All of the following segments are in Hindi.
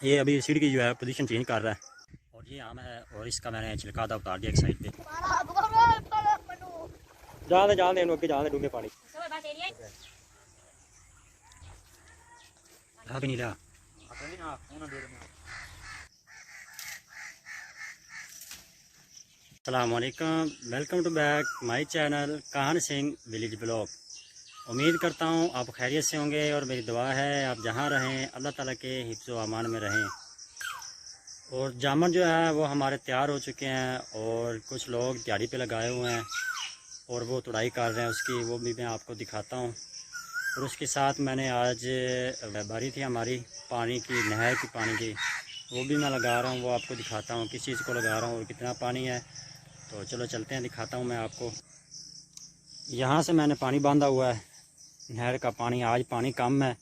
ये अभी सीढ़ी की जो है पोजीशन चेंज कर रहा है। और ये आम है और इसका मैंने छिलका था उतार दिया एक साइड पे। जाने जाने के जाने डूंगे पानी भी नहीं रहा। अस्सलामुअलैकुम, welcome to back my channel Kahan Singh village blog. उम्मीद करता हूँ आप खैरियत से होंगे और मेरी दुआ है आप जहाँ रहें अल्लाह ताला के हिफ्ज़ व अमान में रहें। और जामुन जो है वो हमारे तैयार हो चुके हैं और कुछ लोग दिहाड़ी पे लगाए हुए हैं और वो तुड़ाई कर रहे हैं उसकी, वो भी मैं आपको दिखाता हूँ। और उसके साथ मैंने आज बारी थी हमारी पानी की, नहर की पानी की, वो भी मैं लगा रहा हूँ। वो आपको दिखाता हूँ किस चीज़ को लगा रहा हूँ और कितना पानी है। तो चलो चलते हैं, दिखाता हूँ मैं आपको। यहाँ से मैंने पानी बांधा हुआ है, नहर का पानी। आज पानी कम है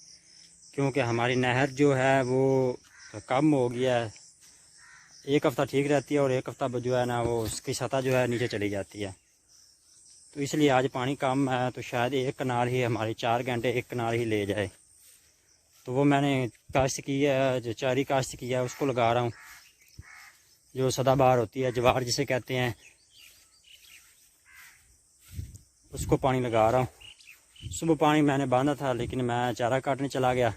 क्योंकि हमारी नहर जो है वो कम हो गया है। एक हफ़्ता ठीक रहती है और एक हफ़्ता जो है ना वो उसकी सतह जो है नीचे चली जाती है। तो इसलिए आज पानी कम है, तो शायद एक कनाल ही हमारी 4 घंटे एक कनाल ही ले जाए। तो वो मैंने काश्त की है, जो चारी काश्त की है उसको लगा रहा हूँ, जो सदाबहार होती है, जवार जिसे कहते हैं, उसको पानी लगा रहा हूँ। सुबह पानी मैंने बांधा था लेकिन मैं चारा काटने चला गया,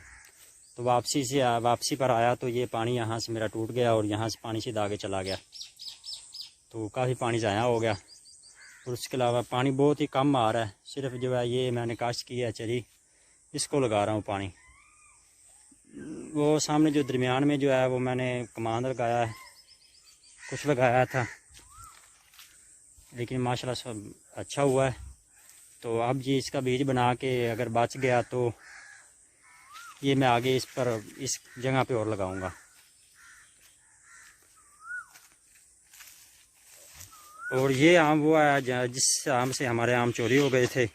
तो वापसी पर आया तो ये पानी यहाँ से मेरा टूट गया और यहाँ से पानी सीधा आगे चला गया, तो काफ़ी पानी ज़ाया हो गया। और उसके अलावा पानी बहुत ही कम आ रहा है। सिर्फ जो है ये मैंने काश्त की है चरी, इसको लगा रहा हूँ पानी। वो सामने जो दरमियान में जो है वो मैंने कमांद लगाया है, कुछ लगाया था, लेकिन माशाल्लाह सब अच्छा हुआ है। तो अब जी इसका बीज बना के अगर बच गया तो ये मैं आगे इस जगह पे और लगाऊंगा। और ये आम वो है जिस आम से हमारे आम चोरी हो गए थे,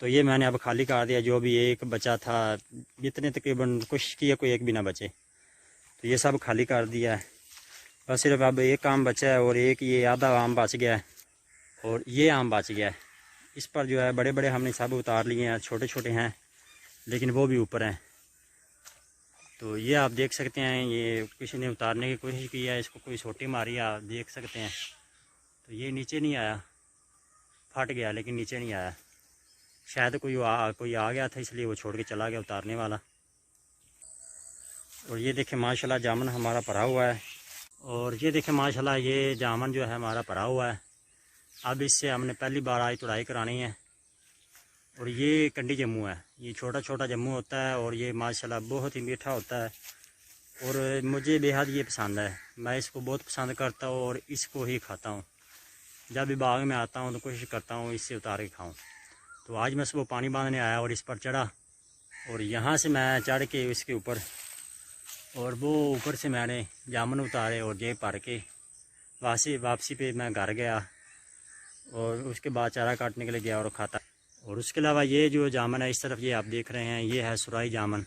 तो ये मैंने अब खाली कर दिया। जो भी एक बचा था, जितने तकरीबन कोशिश की है कोई एक भी ना बचे, तो ये सब खाली कर दिया है। बस सिर्फ अब एक आम बचा है और एक ये आधा आम बच गया है और ये आम बच गया है। इस पर जो है बड़े बड़े हमने सब उतार लिए हैं, छोटे छोटे हैं लेकिन वो भी ऊपर हैं। तो ये आप देख सकते हैं, ये किसी ने उतारने की कोशिश की है, इसको कोई छोटी मारी है, आप देख सकते हैं। तो ये नीचे नहीं आया, फट गया लेकिन नीचे नहीं आया। शायद कोई आ गया था इसलिए वो छोड़ के चला गया उतारने वाला। और ये देखें माशाल्लाह जामुन हमारा भरा हुआ है। और ये देखें माशाल्लाह ये जामुन जो है हमारा भरा हुआ है। अब इससे हमने पहली बार आज तुड़ाई करानी है। और ये कंडी जम्मू है, ये छोटा छोटा जम्मू होता है और ये माशाल्लाह बहुत ही मीठा होता है और मुझे बेहद ये पसंद है। मैं इसको बहुत पसंद करता हूँ और इसको ही खाता हूँ। जब भी बाग में आता हूँ तो कोशिश करता हूँ इससे उतार के खाऊँ। तो आज मैं सुबह पानी बांधने आया और इस पर चढ़ा और यहाँ से मैं चढ़ के इसके ऊपर, और वो ऊपर से मैंने जामुन उतारे और जेब भर के वापसी पे मैं घर गया और उसके बाद चारा काटने के लिए गया और खाता। और उसके अलावा ये जो जामुन है इस तरफ ये आप देख रहे हैं, ये है सुराई जामुन।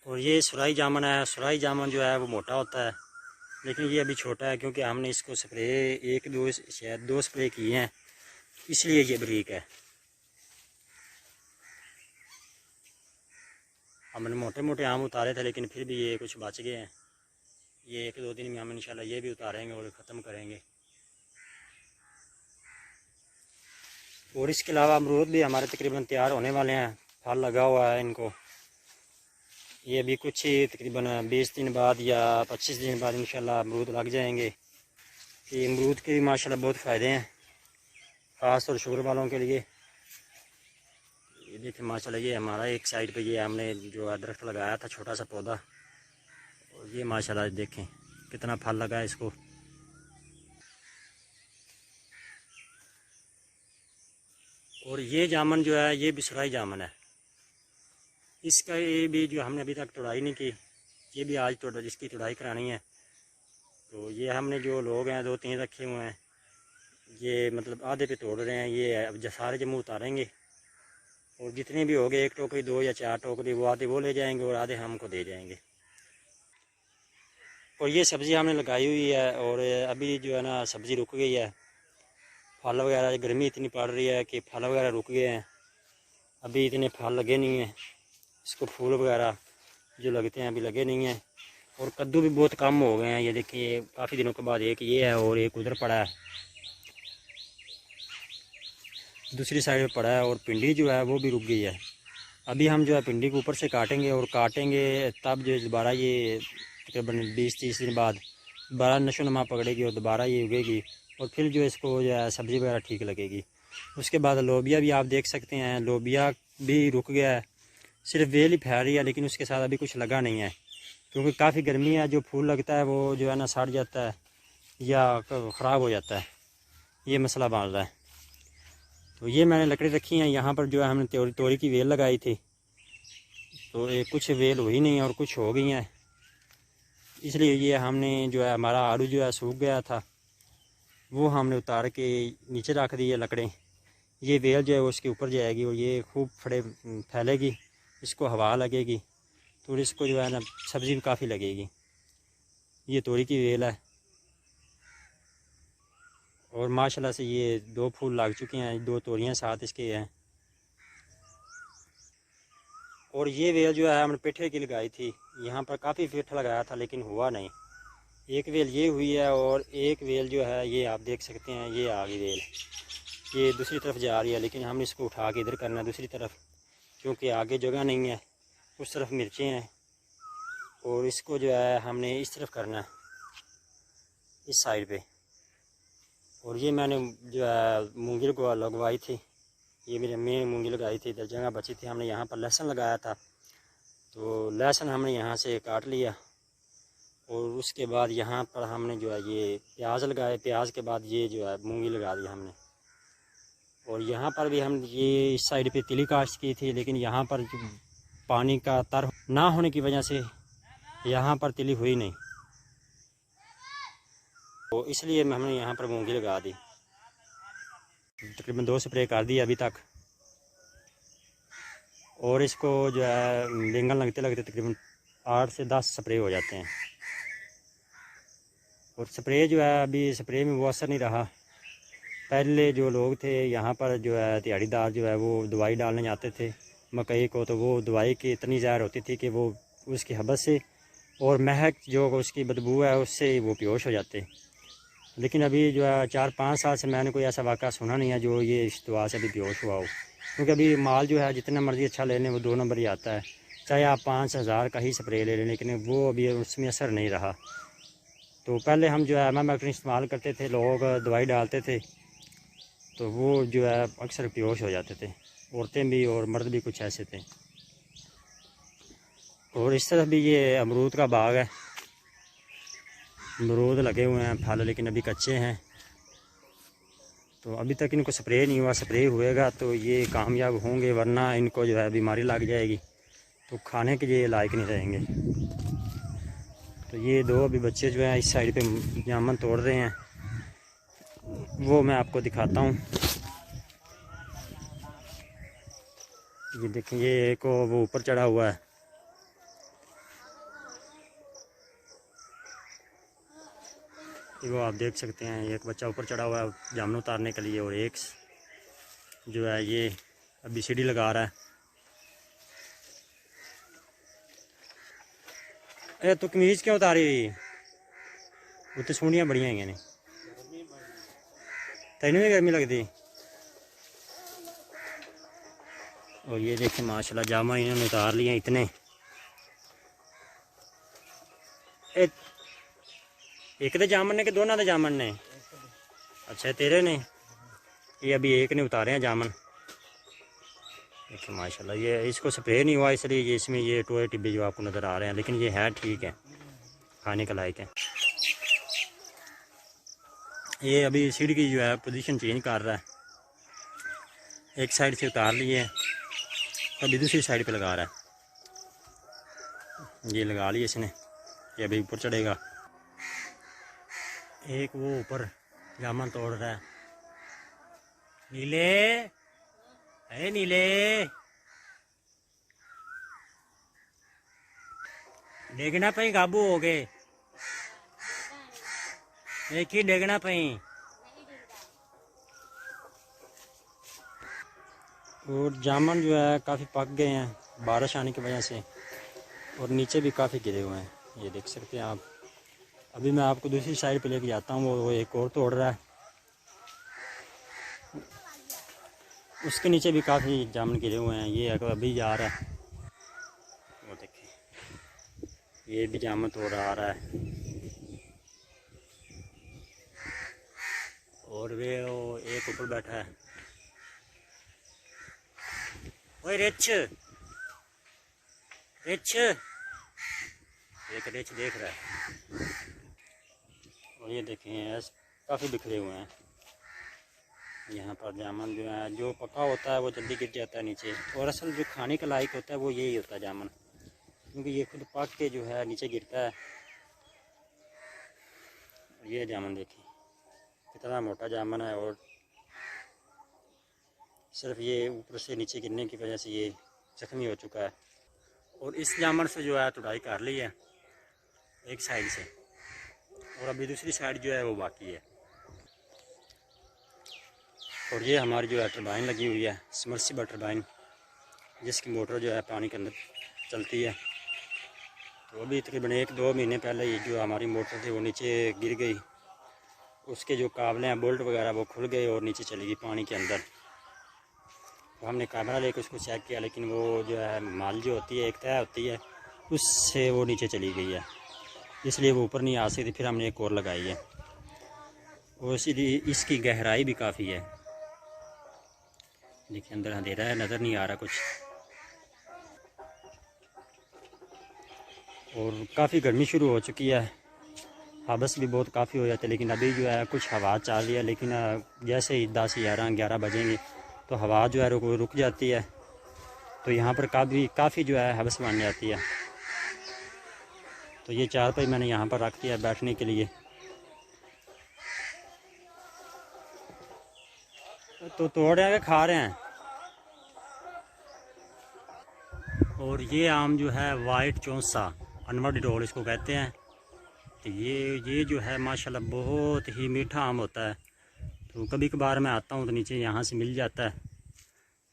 और ये सुराई जामुन है। सुराई जामुन जो है वो मोटा होता है लेकिन ये अभी छोटा है क्योंकि हमने इसको स्प्रे एक दो शायद 2 स्प्रे किए हैं, इसलिए ये बरीक है। हमने मोटे मोटे आम उतारे थे लेकिन फिर भी ये कुछ बच गए हैं। ये 1-2 दिन में हम इंशाल्लाह ये भी उतारेंगे और ख़त्म करेंगे। और इसके अलावा अमरूद भी हमारे तकरीबन तैयार होने वाले हैं, फल लगा हुआ है इनको। ये अभी कुछ ही तकरीबन 20 दिन बाद या 25 दिन बाद इंशाल्लाह अमरूद लग जाएंगे। ये अमरूद के भी माशाल्लाह बहुत फ़ायदे हैं, ख़ास तौर शुगर वालों के लिए। ये देखिए माशाल्लाह ये हमारा एक साइड पे ये हमने जो दरख्त लगाया था छोटा सा पौधा, और ये माशाल्लाह देखें कितना फल लगा है इसको। और ये जामुन जो है ये भी सुराई जामुन है। इसका ये भी जो हमने अभी तक तुड़ाई नहीं की, ये भी आज इसकी तुड़ाई करानी है। तो ये हमने जो लोग हैं 2-3 रखे हुए हैं, ये मतलब आधे पे तोड़ रहे हैं। ये अब सारे जम्मू उतारेंगे और जितने भी हो गए 1 टोकरी 2 या 4 टोकरी, वो आधे वो ले जाएंगे और आधे हमको दे जाएंगे। और ये सब्ज़ी हमने लगाई हुई है और अभी जो है ना सब्ज़ी रुक गई है। फल वगैरह, गर्मी इतनी पड़ रही है कि फल वगैरह रुक गए हैं, अभी इतने फल लगे नहीं हैं। इसको फूल वगैरह जो लगते हैं अभी लगे नहीं हैं। और कद्दू भी बहुत कम हो गए हैं। ये देखिए काफ़ी दिनों के बाद एक ये है और एक उधर पड़ा है, दूसरी साइड में पड़ा है। और भिंडी जो है वो भी रुक गई है। अभी हम जो है भिंडी को ऊपर से काटेंगे और काटेंगे तब जो दोबारा ये तकरीबन 20-30 दिन बाद दोबारा नशो नमा पकड़ेगी और दोबारा ये उगेगी और फिर जो इसको जो है सब्ज़ी वगैरह ठीक लगेगी। उसके बाद लोबिया भी आप देख सकते हैं, लोबिया भी रुक गया है, सिर्फ वेल ही फैल रही है, लेकिन उसके साथ अभी कुछ लगा नहीं है क्योंकि काफ़ी गर्मी है। जो फूल लगता है वो जो है ना सड़ जाता है या ख़राब हो जाता है, ये मसला बन रहा है। तो ये मैंने लकड़ी रखी हैं यहाँ पर, जो है हमने तोरी की वेल लगाई थी, तो कुछ वेल हुई नहीं और कुछ हो गई हैं, इसलिए ये हमने जो है हमारा आड़ू जो है सूख गया था वो हमने उतार के नीचे रख दी है लकड़ें। ये वेल जो है उसके ऊपर जाएगी और ये खूब फैलेगी, इसको हवा लगेगी तो इसको जो है ना सब्ज़ी भी काफ़ी लगेगी। ये तोरी की वेल है और माशाल्लाह से ये 2 फूल लग चुके हैं, 2 तोरियां साथ इसके हैं। और ये वेल जो है हमने पेठे की लगाई थी, यहाँ पर काफ़ी पेठा लगाया था लेकिन हुआ नहीं। एक वेल ये हुई है और एक वेल जो है ये आप देख सकते हैं, ये आ गई वेल, ये दूसरी तरफ जा रही है, लेकिन हमने इसको उठा के इधर करना है दूसरी तरफ क्योंकि आगे जगह नहीं है। उस तरफ मिर्चें हैं और इसको जो है हमने इस तरफ करना है, इस साइड पे। और ये मैंने जो है मूंगी लगवाई थी, ये मेरी अम्मी ने मूंगी लगाई थी, इधर जगह बची थी, हमने यहाँ पर लहसुन लगाया था, तो लहसुन हमने यहाँ से काट लिया। और उसके बाद यहाँ पर हमने जो है ये प्याज लगाए, प्याज के बाद ये जो है मूंगी लगा दी हमने। और यहाँ पर भी हम ये इस साइड पे तिली काश्त की थी, लेकिन यहाँ पर पानी का तर ना होने की वजह से यहाँ पर तिली हुई नहीं, तो इसलिए हमने यहाँ पर मूंगी लगा दी। तकरीबन 2 स्प्रे कर दी अभी तक और इसको जो है बैंगन लगते लगते तकरीबन 8 से 10 स्प्रे हो जाते हैं। और स्प्रे जो है अभी स्प्रे में वो असर नहीं रहा। पहले जो लोग थे यहाँ पर जो है दिहाड़ीदार जो है वो दवाई डालने जाते थे मकई को, तो वो दवाई की इतनी ज़हर होती थी कि वो उसकी हबस से और महक जो उसकी बदबू है उससे वो बेहोश हो जाते। लेकिन अभी जो है 4-5 साल से मैंने कोई ऐसा वाक़ा सुना नहीं है जो ये इस दवा से भी बेहोश हुआ हो, क्योंकि अभी माल जो है जितना मर्ज़ी अच्छा ले लें वो 2 नंबर ही आता है, चाहे आप 5,000 का ही स्प्रे ले लें, लेकिन वो अभी उसमें असर नहीं रहा। तो पहले हम जो है एमामेक्टिन इस्तेमाल करते थे, लोग दवाई डालते थे तो वो जो है अक्सर बेहोश हो जाते थे, औरतें भी और मर्द भी कुछ ऐसे थे। और इस तरफ भी ये अमरूद का बाग है, अमरूद लगे हुए हैं फल, लेकिन अभी कच्चे हैं, तो अभी तक इनको स्प्रे नहीं हुआ। स्प्रे हुएगा तो ये कामयाब होंगे, वरना इनको जो है बीमारी लग जाएगी तो खाने के लिए लायक नहीं रहेंगे। तो ये 2 अभी बच्चे जो हैं इस साइड पे जामुन तोड़ रहे हैं, वो मैं आपको दिखाता हूँ। ये देखें, ये एक वो ऊपर चढ़ा हुआ है, वो आप देख सकते हैं, एक बच्चा ऊपर चढ़ा हुआ है जामुन उतारने के लिए और एक जो है ये अभी सीढ़ी लगा रहा है। अरे तो कमीज क्यों उतारी हुई? वो तो सोहनियां बड़ियां हैं ने, तेन भी गर्मी लगती। और ये देखें माशाल्लाह जामुन इन्होंने उतार लिए इतने। एक दे जामुन ने कि दोनों दे जामुन ने? अच्छा तेरे ने, ये अभी एक ने उतारे हैं जामुन। देखिए माशाल्लाह, ये इसको स्प्रे नहीं हुआ इसलिए ये इसमें ये टोए टिब्बे जो आपको नज़र आ रहे हैं, लेकिन ये है ठीक है, खाने के लायक है। ये अभी सीढ़ी की जो है पोजीशन चेंज कर रहा है, एक साइड से उतार लिए है अभी दूसरी साइड पे लगा रहा है। ये लगा लिया इसने, ये अभी ऊपर चढ़ेगा। एक वो ऊपर जामुन तोड़ रहा है। नीले, अरे नीले, देखना पई काबू हो गए, एक ही देखना पई। और जामुन जो है काफ़ी पक गए हैं बारिश आने की वजह से, और नीचे भी काफ़ी गिरे हुए हैं, ये देख सकते हैं आप। अभी मैं आपको दूसरी साइड पे लेके जाता हूँ, वो एक और तोड़ रहा है। उसके नीचे भी काफ़ी जामुन गिरे हुए हैं, ये अभी जा रहा है। वो देखिए ये भी जामुन तोड़ आ रहा है। और वे वो एक ऊपर बैठा है। ओए रिच रिच, एक रिच देख रहा है। और ये देखें काफ़ी बिखरे हुए हैं यहाँ पर जामुन। जो है जो पका होता है वो जल्दी गिर जाता है नीचे, और असल जो खाने का लायक होता है वो यही होता है जामुन, क्योंकि ये खुद पक के जो है नीचे गिरता है। ये जामुन देखें कितना मोटा जामुन है, और सिर्फ ये ऊपर से नीचे गिरने की वजह से ये जख्मी हो चुका है। और इस जामुन से जो है तुड़ाई कर ली है एक साइड से, और अभी दूसरी साइड जो है वो बाकी है। और ये हमारी जो है टरबाइन लगी हुई है, सबमर्सिबल टरबाइन, जिसकी मोटर जो है पानी के अंदर चलती है। तो अभी तकरीबन 1-2 महीने पहले ही जो हमारी मोटर थी वो नीचे गिर गई, उसके जो काबले हैं बोल्ट वगैरह वो खुल गए और नीचे चली गई पानी के अंदर। तो हमने कैमरा लेकर उसको चेक किया, लेकिन वो जो है माल जो होती है एक तय होती है, उससे वो नीचे चली गई है, इसलिए वो ऊपर नहीं आ सकती। फिर हमने एक और लगाई है, और इसीलिए इसकी गहराई भी काफ़ी है। देखिए अंदर अंधेरा है, नज़र नहीं आ रहा कुछ। और काफ़ी गर्मी शुरू हो चुकी है, हवस भी बहुत काफ़ी हो जाती है, लेकिन अभी जो है कुछ हवा चल रही है। लेकिन जैसे ही 10-11 बजेंगे तो हवा जो है रुक जाती है, तो यहाँ पर काफ़ी जो है हवस बन जाती है। तो ये चारपाई मैंने यहाँ पर रख दिया बैठने के लिए। तो तोड़ रहे हैं कि खा रहे हैं। और ये आम जो है वाइट चौंसा, अनवर डिडोल इसको कहते हैं। तो ये जो है माशाल्लाह बहुत ही मीठा आम होता है। तो कभी कभार मैं आता हूँ तो नीचे यहाँ से मिल जाता है,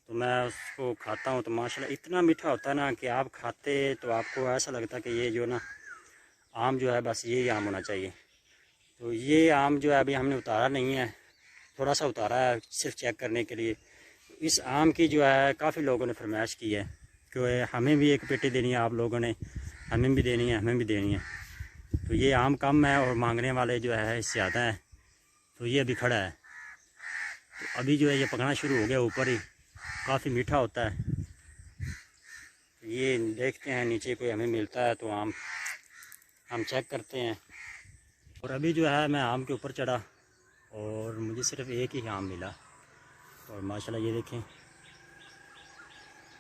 तो मैं उसको खाता हूँ। तो माशाल्लाह इतना मीठा होता है ना कि आप खाते तो आपको ऐसा लगता है कि ये जो ना आम जो है बस यही आम होना चाहिए। तो ये आम जो है अभी हमने उतारा नहीं है, थोड़ा सा उतारा है सिर्फ चेक करने के लिए। इस आम की जो है काफ़ी लोगों ने फरमाइश की है कि हमें भी एक पेटी देनी है, आप लोगों ने हमें भी देनी है, हमें भी देनी है। तो ये आम कम है और मांगने वाले जो है इससे ज़्यादा है, तो ये अभी खड़ा है। तो अभी जो है ये पकना शुरू हो गया, ऊपर ही काफ़ी मीठा होता है। ये देखते हैं नीचे कोई हमें मिलता है तो आम हम चेक करते हैं। और अभी जो है मैं आम के ऊपर चढ़ा और मुझे सिर्फ एक ही आम मिला, और माशाल्लाह ये देखें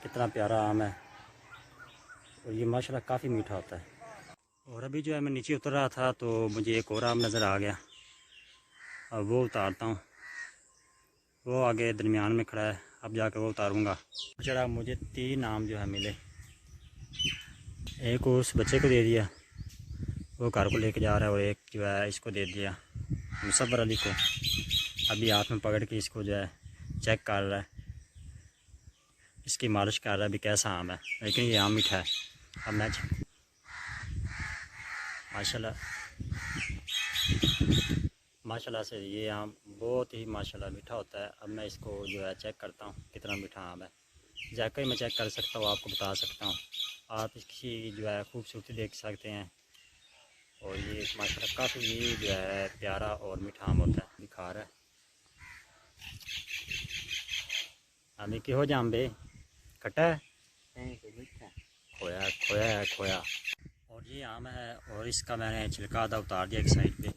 कितना प्यारा आम है, और ये माशाल्लाह काफ़ी मीठा होता है। और अभी जो है मैं नीचे उतर रहा था तो मुझे एक और आम नज़र आ गया, अब वो उतारता हूँ। वो आगे दरमियान में खड़ा है, अब जाकर वो उतारूँगा। चढ़ा मुझे 3 आम जो है मिले, एक उस बच्चे को दे दिया, वो घर को लेके जा रहा है, और एक जो है इसको दे दिया मुसब्बर अली को। अभी हाथ में पकड़ के इसको जो है चेक कर रहा है, इसकी मालिश कर रहा है भी कैसा आम है, लेकिन ये आम मीठा है। अब मैं माशाल्लाह से ये आम बहुत ही माशाल्लाह मीठा होता है। अब मैं इसको जो है चेक करता हूँ कितना मीठा आम है, जाकर मैं चेक कर सकता हूँ, आपको बता सकता हूँ। आप इसकी जो है खूबसूरती देख सकते हैं, और ये माशाल्लाह काफ़ी जो है प्यारा और मीठा आम होता है। दिखा रहा है हमें कि हो जाम्बे खट्टा है, खोया खोया है खोया। और ये आम है, और इसका मैंने छिलका आधा उतार दिया एक साइड पे,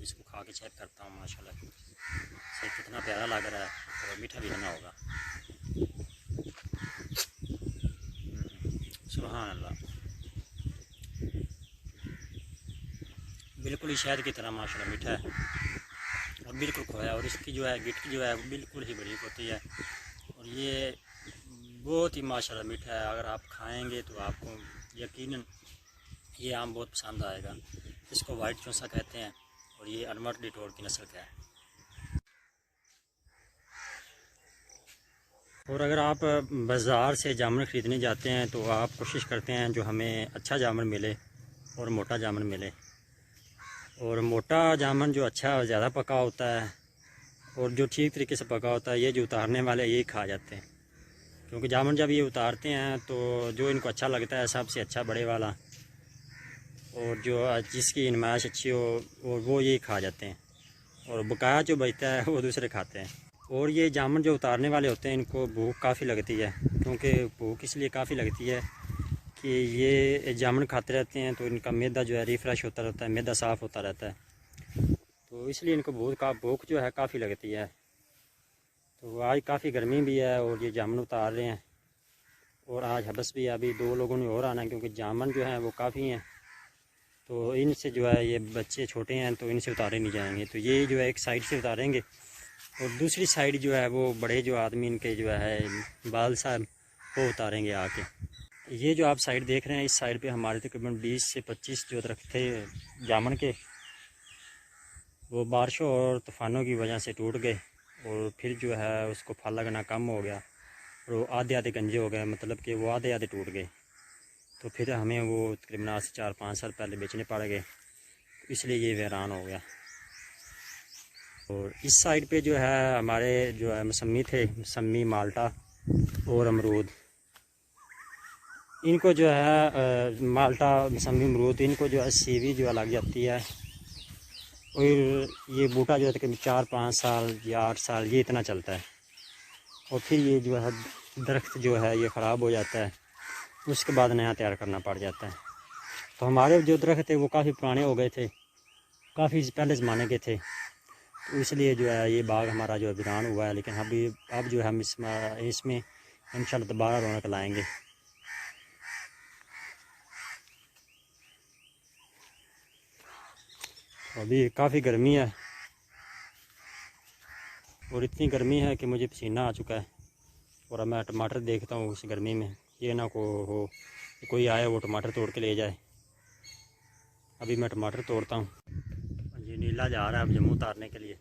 इसको खा के चेक करता हूँ माशाल्लाह से कितना प्यारा लग रहा है, और मीठा भी बना होगा। सुभान अल्लाह, बिल्कुल ही शहद की तरह माशाल्लाह मीठा है, और बिल्कुल खोया। और इसकी जो है गिटकी जो है वो बिल्कुल ही बारीक होती है, और ये बहुत ही माशाल्लाह मीठा है। अगर आप खाएंगे तो आपको यकीनन ये आम बहुत पसंद आएगा। इसको वाइट चौंसा कहते हैं, और ये अनवर डिडोल की नस्ल का है। और अगर आप बाज़ार से जामुन ख़रीदने जाते हैं तो आप कोशिश करते हैं जो हमें अच्छा जामुन मिले और मोटा जामुन मिले। और मोटा जामुन जो अच्छा और ज़्यादा पका होता है और जो ठीक तरीके से पका होता है, ये जो उतारने वाले यही खा जाते हैं। क्योंकि जामुन जब ये उतारते हैं तो जो इनको अच्छा लगता है सबसे अच्छा बड़े वाला, और जो जिसकी नुमाइश अच्छी हो और वो यही खा जाते हैं, और बकाया जो बचता है वो दूसरे खाते हैं। और ये जामुन जो उतारने वाले होते हैं इनको भूख काफ़ी लगती है। क्योंकि भूख इसलिए काफ़ी लगती है कि ये जामुन खाते रहते हैं तो इनका मैदा जो है रिफ़्रेश होता रहता है, मैदा साफ़ होता रहता है, तो इसलिए इनको भूख जो है काफ़ी लगती है। तो आज काफ़ी गर्मी भी है और ये जामुन उतार रहे हैं। और आज हबस भी है, अभी 2 लोगों ने और आना है क्योंकि जामुन जो है वो काफ़ी हैं, तो इनसे जो है ये बच्चे छोटे हैं तो इनसे उतारे नहीं जाएंगे। तो ये जो है एक साइड से उतारेंगे और दूसरी साइड जो है वो बड़े जो आदमी इनके जो है बाल साहब वो उतारेंगे आके। ये जो आप साइड देख रहे हैं, इस साइड पे हमारे तकरीबन 20 से 25 जो दरख्त थे जामुन के, वो बारिशों और तूफ़ानों की वजह से टूट गए और फिर जो है उसको फल लगना कम हो गया और वो आधे आधे गंजे हो गए, मतलब कि वो आधे आधे टूट गए। तो फिर हमें वो तकरीबन आज से 4-5 साल पहले बेचने पड़ गए, तो इसलिए ये वीरान हो गया। और इस साइड पे जो है हमारे जो है मौसमी थे, मौसमी, माल्टा और अमरूद। इनको जो है माल्टा, मौसमी, अमरूद, इनको जो है सीवी जो है लग जाती है और ये बूटा जो है तकरीबन 4-5 साल या 8 साल ये इतना चलता है और फिर ये जो है दरख्त जो है ये ख़राब हो जाता है, उसके बाद नया तैयार करना पड़ जाता है। तो हमारे जो दरख्त थे वो काफ़ी पुराने हो गए थे, काफ़ी पहले ज़माने के थे, तो इसलिए जो है ये बाग हमारा जो है वीरान हुआ है। लेकिन अब जो है हम इसमें इंशाल्लाह दोबारा रौनक लाएंगे। अभी काफ़ी गर्मी है और इतनी गर्मी है कि मुझे पसीना आ चुका है। और अब मैं टमाटर देखता हूँ इस गर्मी में, ये ना हो कोई आए वो टमाटर तोड़ के ले जाए। अभी मैं टमाटर तोड़ता हूँ। ये नीला जा रहा है अब जम्मू उतारने के लिए।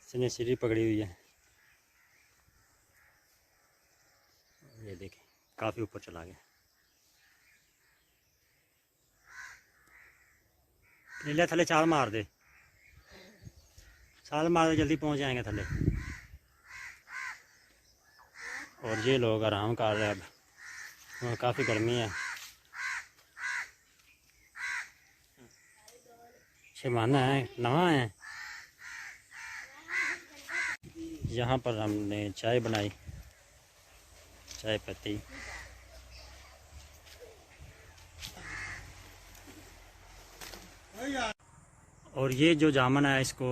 इसने सीढ़ी पकड़ी हुई है, ये देखें काफ़ी ऊपर चला गया। नीले थले छाल मार दे, छाल मार दे, जल्दी पहुँच जाएंगे थले। और ये लोग आराम कर रहे हैं अब, काफ़ी गर्मी है। शेमाना है, नवा है। यहाँ पर हमने चाय बनाई, चाय पत्ती। और ये जो जामुन है इसको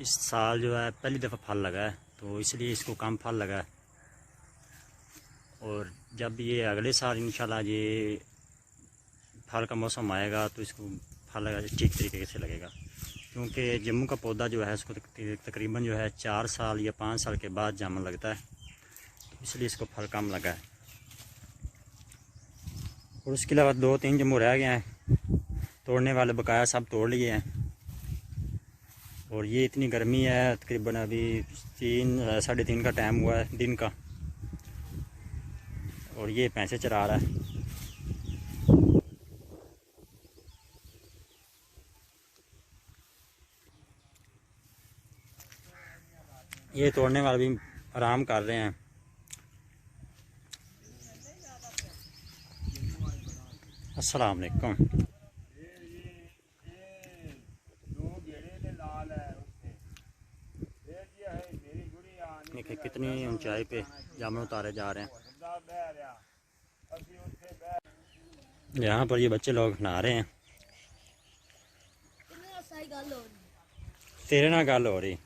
इस साल जो है पहली दफ़ा फल लगा है, तो इसलिए इसको कम फल लगा है। और जब ये अगले साल इंशाल्लाह ये फल का मौसम आएगा तो इसको फल ठीक तरीके से लगेगा। क्योंकि जम्मू का पौधा जो है इसको तकरीबन जो है 4 साल या 5 साल के बाद जामुन लगता है, तो इसलिए इसको फल कम लगा है। और उसके अलावा 2-3 जम्मू रह गए हैं, तोड़ने वाले बकाया सब तोड़ लिए हैं। और ये इतनी गर्मी है, तकरीबन अभी 3-3:30 का टाइम हुआ है दिन का, और ये भैंसे चरा रहा है। ये तोड़ने वाले भी आराम कर रहे हैं। अस्सलाम वालेकुम। देखिए कितनी ऊंचाई पे जामुन उतारे जा रहे हैं। यहाँ पर ये बच्चे लोग नहा रहे हैं। तेरे ना गल हो रही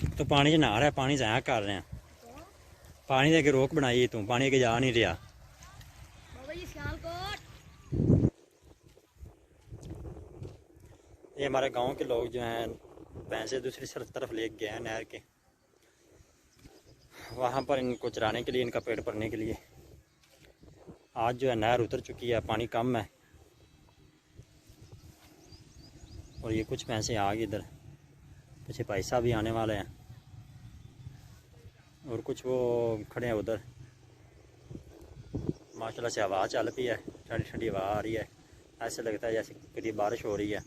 तो पानी च नहा रहा है, पानी ज़ाया कर रहे हैं। पानी दे के रोक बनाई तू, पानी के जा नहीं रहा। ये हमारे गांव के लोग जो हैं भैंसे दूसरी तरफ ले गए हैं नहर के, वहाँ पर इनको चराने के लिए, इनका पेट भरने के लिए। आज जो है नहर उतर चुकी है, पानी कम है, और ये कुछ भैंसे आ गए इधर, पीछे भाई साहब भी आने वाले हैं और कुछ वो खड़े हैं उधर। माशाल्लाह से हवा चल पी है, ठंडी ठंडी हवा आ रही है, ऐसे लगता है जैसे करीब बारिश हो रही है।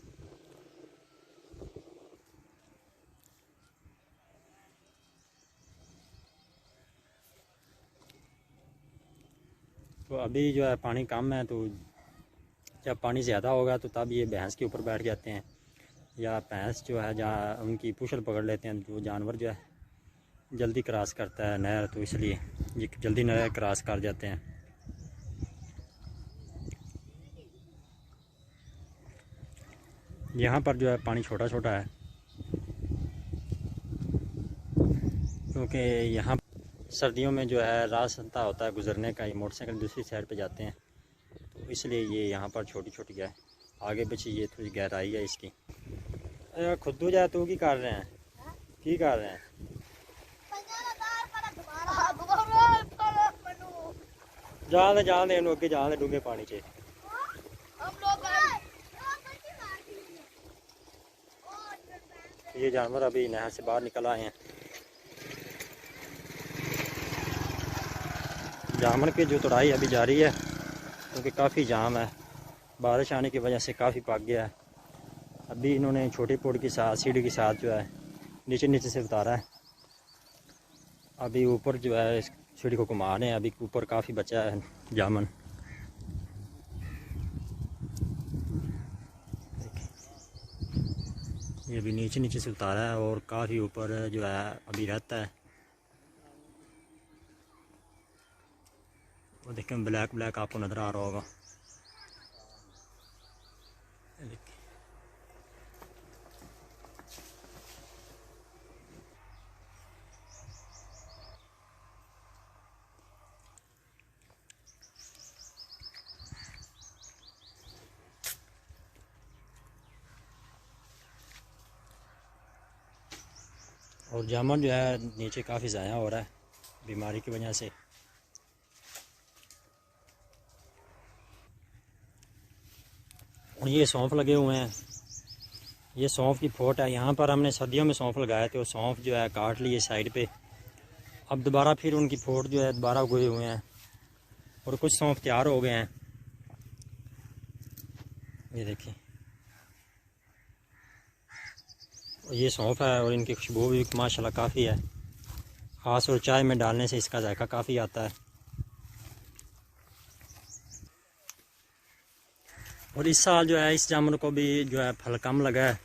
तो अभी जो है पानी कम है, तो जब पानी ज़्यादा होगा तो तब ये भैंस के ऊपर बैठ जाते हैं, या भैंस जो है जहाँ उनकी पूछल पकड़ लेते हैं। जो जानवर जो है जल्दी क्रॉस करता है नहर, तो इसलिए ये जल्दी नहर क्रॉस कर जाते हैं। यहाँ पर जो है पानी छोटा छोटा है, क्योंकि यहाँ सर्दियों में जो है रास्ता होता है गुज़रने का, ये मोटरसाइकिल दूसरी साइड पे जाते हैं, तो इसलिए ये यहाँ पर छोटी छोटी है। आगे पीछे ये थोड़ी गहराई है इसकी। खुद जाए तू की कर रहे हैं, की कर रहे हैं? जान दे अगे जान दे डूंगे पानी च। ये जानवर अभी नहर से बाहर निकल आए हैं। जामन की जो तोड़ाई अभी जारी है, क्योंकि काफ़ी जाम है, बारिश आने की वजह से काफ़ी पक गया है। अभी इन्होंने छोटी पोड़ के साथ सीढ़ी के साथ जो है नीचे नीचे से उतारा है। अभी ऊपर जो है इस सीढ़ी को घुमा रहे हैं, अभी ऊपर काफ़ी बचा है जामन। ये अभी नीचे नीचे से उतारा है और काफ़ी ऊपर जो है अभी रहता है। वो देखें ब्लैक ब्लैक आपको नज़र आ रहा होगा। और जामुन जो है नीचे काफ़ी ज़ाया हो रहा है बीमारी की वजह से। और ये सौंफ लगे हुए हैं, ये सौंफ की फोट है। यहाँ पर हमने सर्दियों में सौंफ लगाए थे, वो सौंफ जो है काट लिए साइड पे। अब दोबारा फिर उनकी फोट जो है दोबारा उगे हुए हैं और कुछ सौंफ तैयार हो गए हैं। ये देखिए, ये सौंफ है और इनकी खुशबू भी माशाल्लाह काफ़ी है, ख़ास और चाय में डालने से इसका जायका काफ़ी आता है। और इस साल जो है इस जामुन को भी जो है फल कम लगा है।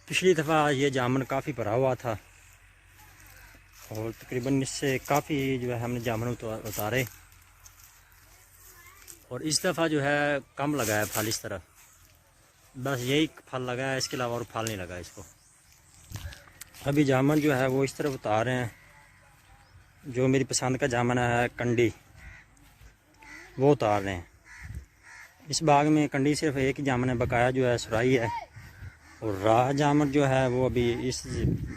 पिछली दफ़ा ये जामुन काफ़ी भरा हुआ था और तकरीबन इससे काफ़ी जो है हमने जामुन उतारे, और इस दफ़ा जो है कम लगा है फल इस तरफ। बस यही फल लगा है, इसके अलावा और फल नहीं लगा इसको। अभी जामुन जो है वो इस तरफ उतार रहे हैं। जो मेरी पसंद का जामुन है कंडी, वो उतार रहे हैं। इस बाग में कंडी सिर्फ एक ही जामुन है, बकाया जो है सुराई है। और राह जामुन जो है वो अभी इस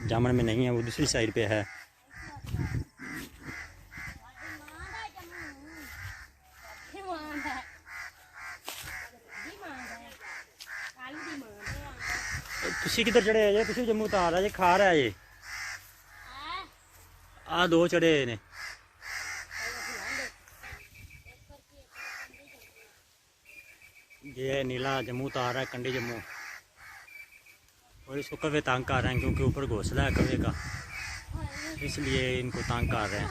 जामुन में नहीं है, वो दूसरी साइड पे है। तुसी किधर चढ़े है? तुसी जम्मू उतार रहा है, खा रहा है ये आ दो चढ़े ने। ये नीला जम्मू उतार रहा है, कंडी जम्मू। और इसको कवे तंग कर रहे हैं क्योंकि ऊपर घोंसला है कवे का, इसलिए इनको तंग कर रहे हैं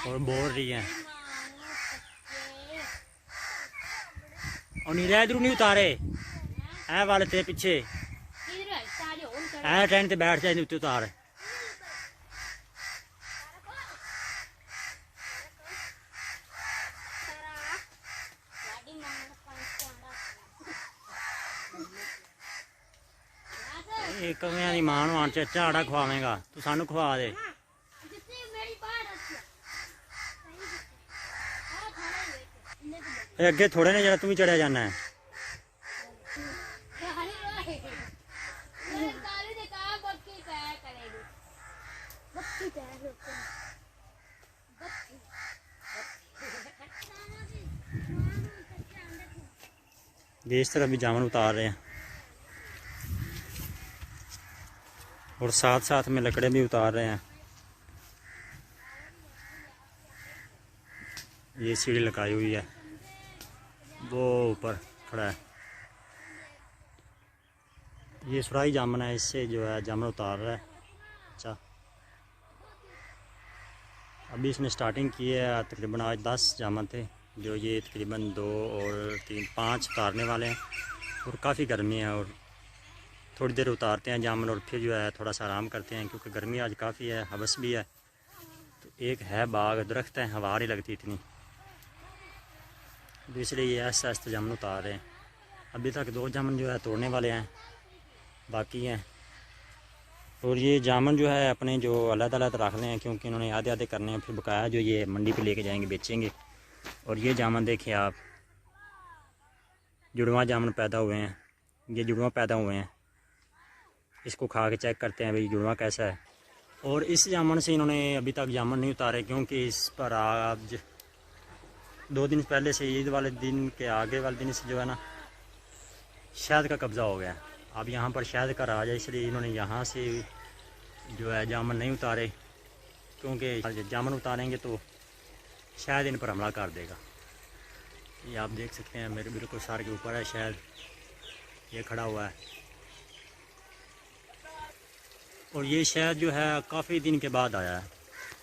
और बोल रही हैं। और नीला इधर नहीं उतारे, ऐ वाले तेरे पीछे ऐ ट्रेन ते बैठ जाए उत्ते उतार। कवियां दी मां आन चाचा आड़ा खवावेगा, तू सानू खवा दे। अगे थोड़े ने जरा तू भी चढ़िया जाना है। इस तरह भी जामुन उतार रहे हैं। और साथ साथ में लकड़े भी उतार रहे हैं। ये सीढ़ी लगाई हुई है, वो ऊपर खड़ा है। ये सुराही जामुन है, इससे जो है जामुन उतार रहा है। अच्छा, अभी इसने स्टार्टिंग की है। तकरीबन आज 10 जामुन थे, जो ये तकरीबन 2 और 3 5 उतारने वाले हैं। और काफ़ी गर्मी है और थोड़ी देर उतारते हैं जामुन और फिर जो है थोड़ा सा आराम करते हैं, क्योंकि गर्मी आज काफ़ी है, हवस भी है। तो एक है बाग, दरख्त है, हवा नहीं लगती इतनी, तो इसलिए ये ऐसा ऐसा जामुन उतार रहे हैं। अभी तक 2 जामुन जो है तोड़ने वाले हैं, बाकी हैं। और ये जामुन जो है अपने जो अलग अलग रख रहे हैं, क्योंकि इन्होंने आधे आधे करने हैं, फिर बकाया जो ये मंडी पे लेके जाएंगे, बेचेंगे। और ये जामुन देखिए आप, जुड़वा जामुन पैदा हुए हैं, ये जुड़वा पैदा हुए हैं। इसको खा के चेक करते हैं भाई जुड़वा कैसा है। और इस जामुन से इन्होंने अभी तक जामुन नहीं उतारे, क्योंकि इस पर आज 2 दिन पहले से, ईद वाले दिन के आगे वाले दिन से जो है ना, शहद का कब्ज़ा हो गया। अब यहाँ पर शहद का राज है, इसलिए इन्होंने यहाँ से जो है जामुन नहीं उतारे, क्योंकि जामुन उतारेंगे तो शहद इन पर हमला कर देगा। ये आप देख सकते हैं मेरे बिल्कुल सर के ऊपर है शहद, ये खड़ा हुआ है। और ये शहद जो है काफ़ी दिन के बाद आया है,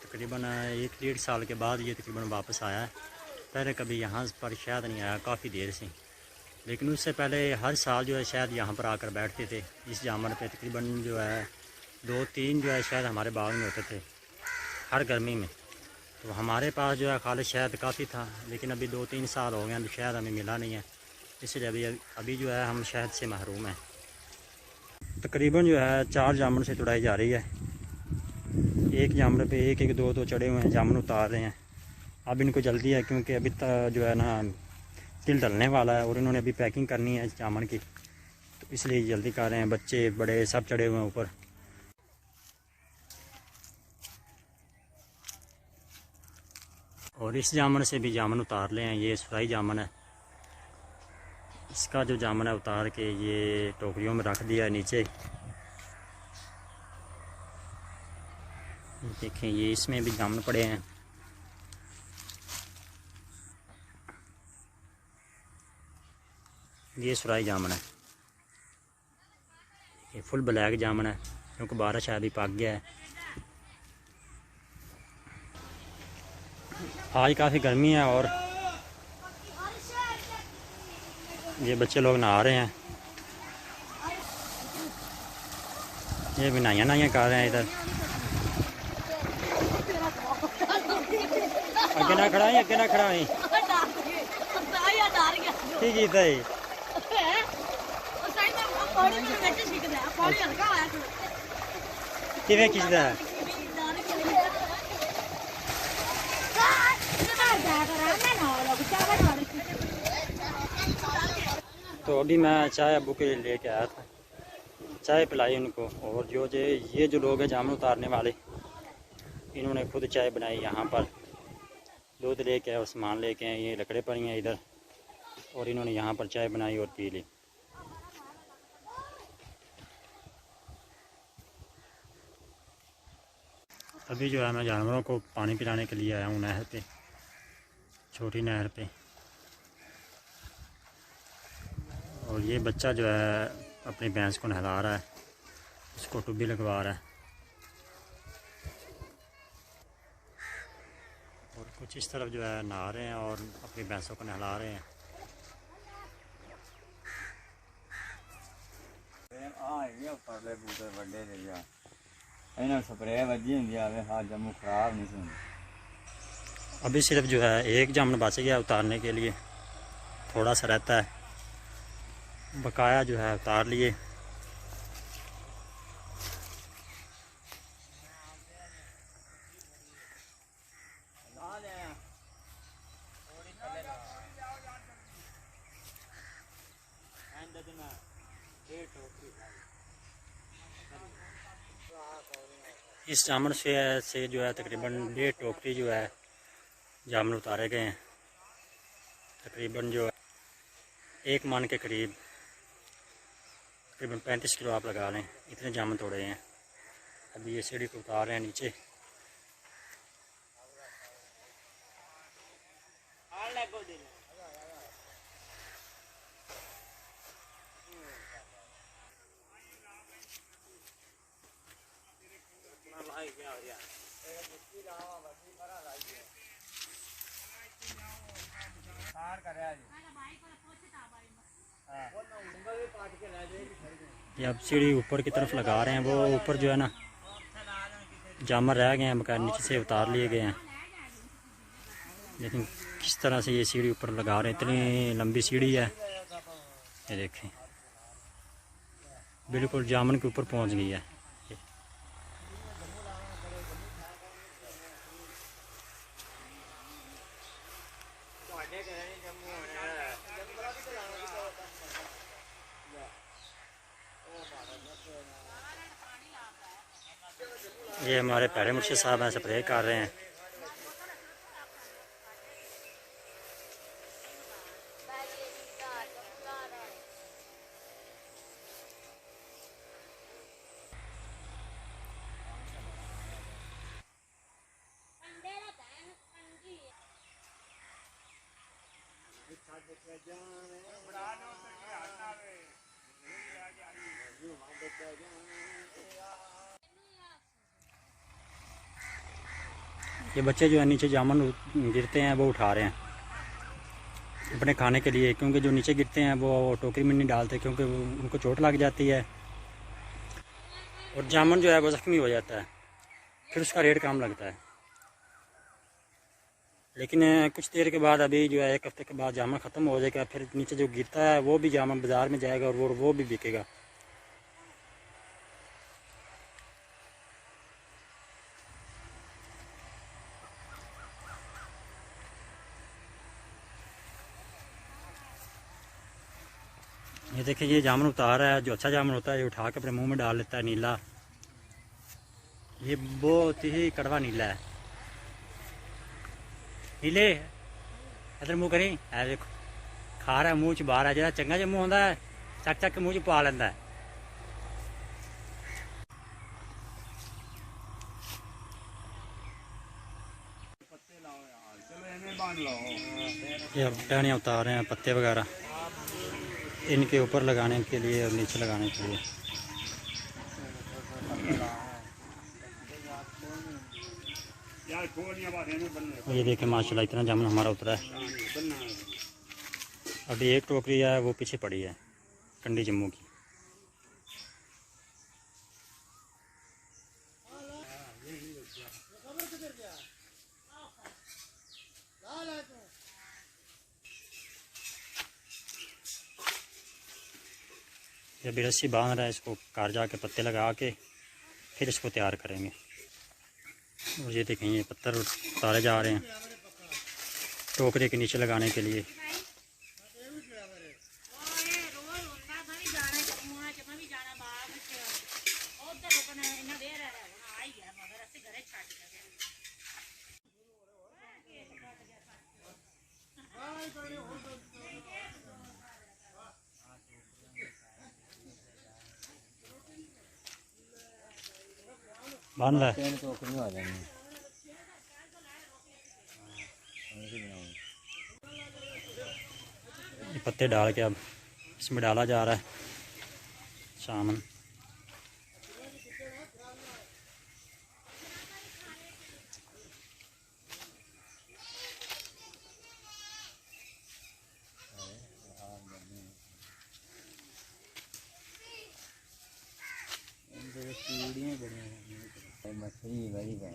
तकरीबन 1 डेढ़ साल के बाद ये तकरीबन वापस आया है। पहले कभी यहाँ पर शहद नहीं आया काफ़ी देर से, लेकिन उससे पहले हर साल जो है शहद यहाँ पर आकर बैठते थे इस जामुन पे। तकरीबन जो है 2-3 जो है शहद हमारे बाग में होते थे हर गर्मी में। तो हमारे पास जो है खाली शहद काफ़ी था, लेकिन अभी 2-3 साल हो गए हैं, शहद हमें मिला नहीं है, इसलिए अभी जो है हम शहद से महरूम हैं। तकरीबन जो है 4 जामुन से तुड़ाई जा रही है। एक जामुन पे 1-1 2-2 चढ़े हुए हैं, जामुन उतार रहे हैं। अब इनको जल्दी है, क्योंकि अभी तक जो है ना तिल डलने वाला है और इन्होंने अभी पैकिंग करनी है जामुन की, तो इसलिए जल्दी कर रहे हैं। बच्चे बड़े सब चढ़े हुए हैं ऊपर। और इस जामुन से भी जामुन उतार ले हैं, ये सुराही जामुन है। इसका जो जामुन है उतार के ये टोकरियों में रख दिया है नीचे। देखें ये इसमें भी जामुन पड़े हैं। ये सुराही जामुन है, ये फुल ब्लैक जामुन है, क्योंकि बारिश अभी पक गया है। आज काफ़ी गर्मी है और ये बच्चे लोग नहा रहे हैं, ये भी नहाइयाँ कर रहे हैं। इधर अगे ना खड़ा है, अगे ना खड़ा है, ठीक है। किवें खिंचदा है? तो अभी मैं चाय अबू के लिए लेके आया था, चाय पिलाई उनको। और ये जो लोग हैं जामुन उतारने वाले, इन्होंने खुद चाय बनाई। यहाँ पर दूध लेके आए और सामान लेके आए, ये लकड़े पड़ी हैं इधर, और इन्होंने यहाँ पर चाय बनाई और पी ली। अभी जो है मैं जानवरों को पानी पिलाने के लिए आया हूँ नहर पे, छोटी नहर पे। और ये बच्चा जो है अपनी भैंस को नहला रहा है, उसको टुब्बी लगवा रहा है। और कुछ इस तरफ जो है नहा रहे हैं और अपनी भैंसों को नहला रहे हैं। अभी सिर्फ जो है एक जामुन बच गया उतारने के लिए, थोड़ा सा रहता है, बकाया जो है उतार लिए। इस जामुन से जो है तकरीबन 1.5 टोकरी जो है जामुन उतारे गए हैं। तकरीबन जो है 1 मन के करीब, तकरीबन 35 किलो आप लगा लें, इतने जामुन तोड़े हैं। अभी ये सीढ़ी को उतार रहे हैं नीचे। ये अब सीढ़ी ऊपर की तरफ लगा रहे हैं। वो ऊपर जो है ना जामर रह गए हैं, बकायदा नीचे से उतार लिए गए हैं। लेकिन किस तरह से ये सीढ़ी ऊपर लगा रहे हैं, इतनी लंबी सीढ़ी है। ये देखें बिल्कुल जामन के ऊपर पहुंच गई है। ये हमारे प्यारे मुर्शिद साहब हैं, स्प्रे कर रहे हैं। ये बच्चे जो है नीचे जामुन गिरते हैं वो उठा रहे हैं अपने खाने के लिए, क्योंकि जो नीचे गिरते हैं वो टोकरी में नहीं डालते, क्योंकि उनको चोट लग जाती है और जामुन जो है वो ज़ख्मी हो जाता है, फिर उसका रेट कम लगता है। लेकिन कुछ देर के बाद, अभी जो है 1 हफ्ते के बाद जामुन ख़त्म हो जाएगा, फिर नीचे जो गिरता है वो भी जामुन बाज़ार में जाएगा और वो भी बिकेगा। ये देखिए ये जामुन उतार रहा है। जो अच्छा जामुन होता है ये उठा के अपने मुंह में डाल लेता है, नीला। ये बहुत ही कड़वा नीला है। नीले इधर मुँह करी है, देखो खा रहा है, मुँह च बाहर है। जो चंगा जमू होता है चक चक के मुँह च पा लेंदा है। ये अब टहनियाँ उतार रहे हैं, पत्ते वगैरह इनके ऊपर लगाने के लिए और नीचे लगाने के लिए। ये देखें माशाल्लाह इतना जामुन हमारा उतरा है। अभी एक टोकरी है वो पीछे पड़ी है कंडी जम्मू की। ये भी रस्सी बांध रहा है, इसको कार जाके पत्ते लगा के फिर इसको तैयार करेंगे। और ये देखें ये पत्थर उतारे जा रहे हैं टोकरी के नीचे लगाने के लिए। बांध रहा है। ये पत्ते डाल के अब इसमें डाला जा रहा है जामुन। मछली बड़ी है।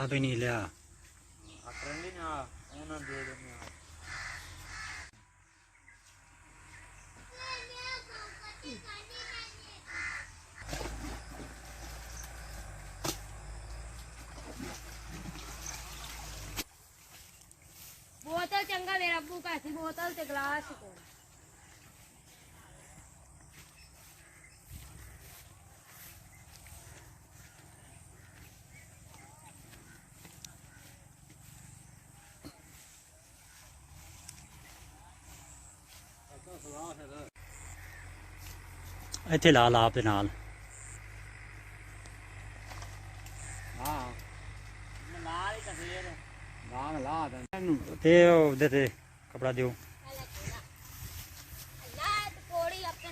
भी नहीं लिया। बोतल चंगा मेरा अब्बू का सी बोतल ते गिलास को ਇੱਥੇ ਲਾ ਲਾ ਆਪਦੇ ਨਾਲ ਹਾਂ ਨਾਲ ਹੀ ਤਾਂ ਫੇਰ ਨਾਲ ਲਾ ਦੇ ਤੇ ਉਹਦੇ ਤੇ ਕਪੜਾ ਦਿਓ अल्लाह तो कोड़ी अपने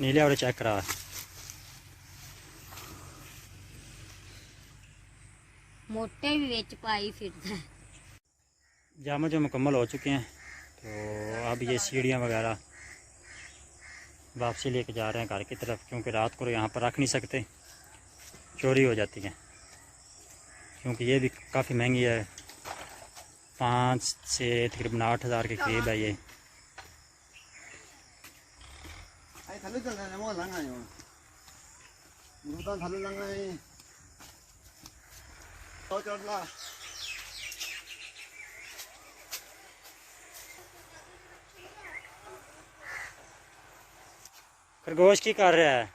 नीले वाले चेक करा मोटे भी विच पाई फिरदा जामा जो मुकम्मल हो चुके हैं तो अब ये सीढ़ियाँ वगैरह वापसी लेके जा रहे हैं घर की तरफ, क्योंकि रात को यहाँ पर रख नहीं सकते, चोरी हो जाती है। क्योंकि ये भी काफ़ी महंगी है, 5 से तकरीबन 8,000 के करीब है ये। थल्ले चल रहे वो लंगा है थल्ले लंगा है तो चढ़ला खरगोश की कर रहा है?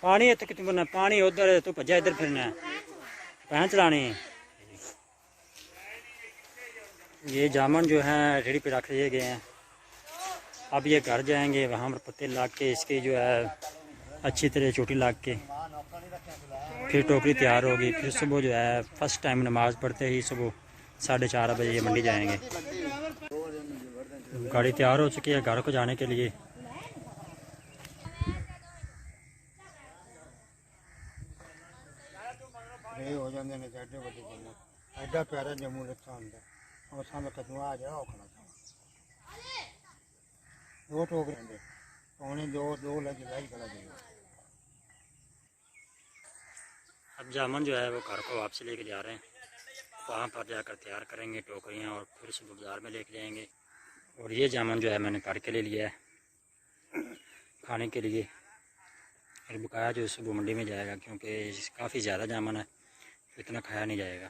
पानी है तो कितने बनना, पानी उधर है तो भजा इधर फिरना है, भैंस चलानी। ये जामुन जो है रेडी पे रख दिए गए हैं। अब ये घर जाएंगे, वहाँ पर पत्ते ला के इसकी जो है अच्छी तरह चोटी ला के फिर टोकरी तैयार होगी। फिर सुबह जो है फर्स्ट टाइम नमाज़ पढ़ते ही सुबह 4:30 बजे ये मंडी जाएंगे। गाड़ी तैयार हो चुकी है घर को जाने के लिए। हो जाते हैं एडे बड़े जम्मू, एडा प्यारा जम्मू लिखा होंगे और सामने कदू आ जाए खड़ा दो टोकरे होंगे पौने दो लगे लाई करा दे। अब जामुन जो है वो घर को वापसी लेके जा रहे हैं, वहाँ पर जाकर तैयार करेंगे टोकरियाँ और फिर सुबह बाज़ार में लेके जाएंगे। और ये जामुन जो है मैंने घर के लिए लिया है खाने के लिए, और बकाया जो सुबह मंडी में जाएगा, क्योंकि काफ़ी ज़्यादा जामुन है, इतना खाया नहीं जाएगा।